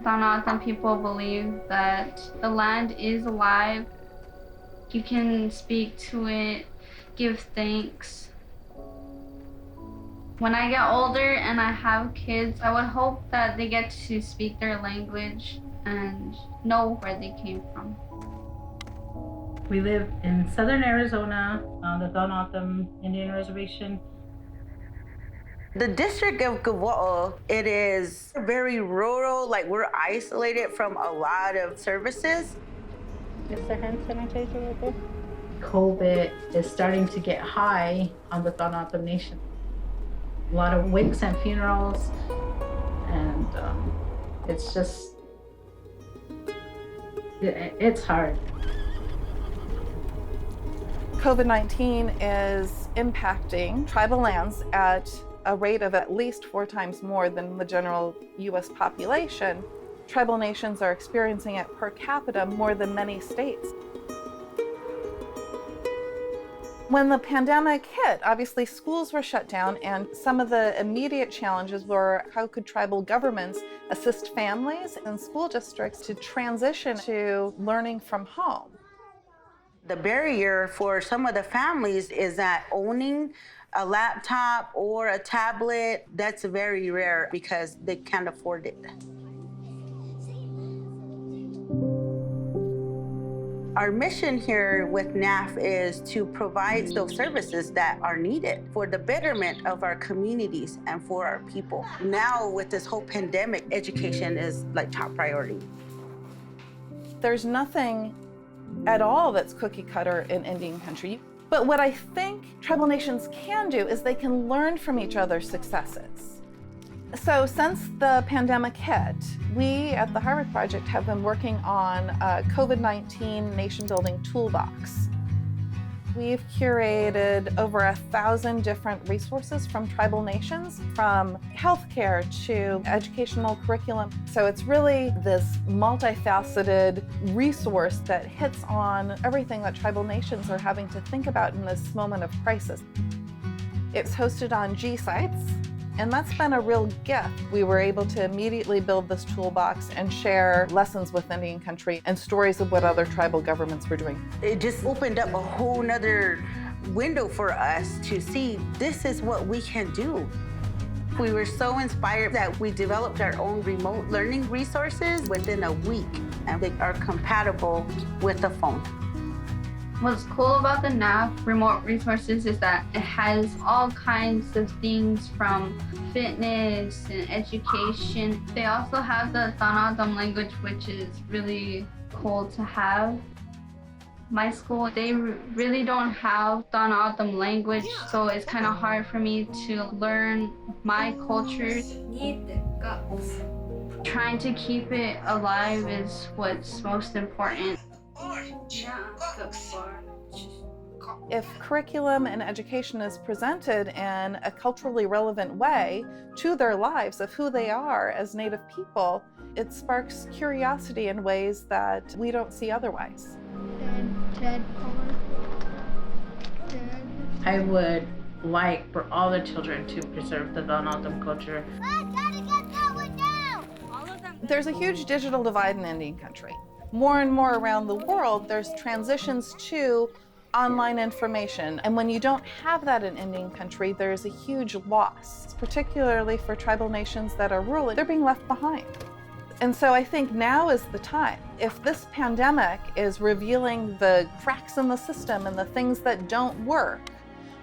Some people believe that the land is alive. You can speak to it, give thanks. When I get older and I have kids, I would hope that they get to speak their language and know where they came from. We live in southern Arizona on the Tohono Indian Reservation. The district of Gavo'o, it is very rural, like we're isolated from a lot of services. Is there hand sanitizer right there? COVID is starting to get high on the Tohono Nation. A lot of wakes and funerals, and it's just, it's hard. COVID-19 is impacting tribal lands at a rate of at least 4 times more than the general U.S. population. Tribal nations are experiencing it per capita more than many states. When the pandemic hit, obviously schools were shut down, and some of the immediate challenges were how could tribal governments assist families and school districts to transition to learning from home. The barrier for some of the families is that owning a laptop or a tablet, that's very rare because they can't afford it. Our mission here with NAF is to provide those services that are needed for the betterment of our communities and for our people. Now with this whole pandemic, education is like top priority. There's nothing at all that's cookie cutter in Indian country. But what I think tribal nations can do is they can learn from each other's successes. So since the pandemic hit, we at the Harvard Project have been working on a COVID-19 Nation Building Toolbox. We've curated over 1,000 different resources from tribal nations, from healthcare to educational curriculum. So it's really this multifaceted resource that hits on everything that tribal nations are having to think about in this moment of crisis. It's hosted on G sites, and that's been a real gift. We were able to immediately build this toolbox and share lessons with Indian country and stories of what other tribal governments were doing. It just opened up a whole nother window for us to see this is what we can do. We were so inspired that we developed our own remote learning resources within a week, and they are compatible with the phone. What's cool about the NAF remote resources is that it has all kinds of things from fitness and education. They also have the Tohono language, which is really cool to have. My school, they really don't have Tohono language, so it's kind of hard for me to learn my culture. Trying to keep it alive is what's most important. If curriculum and education is presented in a culturally relevant way to their lives of who they are as Native people, it sparks curiosity in ways that we don't see otherwise. I would like for all the children to preserve the Tohono culture. There's a huge digital divide in Indian country. More and more around the world, there's transitions to online information. And when you don't have that in Indian country, there's a huge loss, particularly for tribal nations that are rural. They're being left behind. And so I think now is the time. If this pandemic is revealing the cracks in the system and the things that don't work,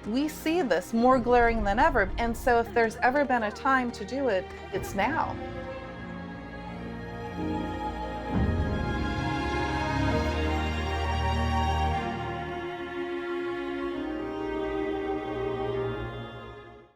we see this more glaring than ever. And so if there's ever been a time to do it, it's now.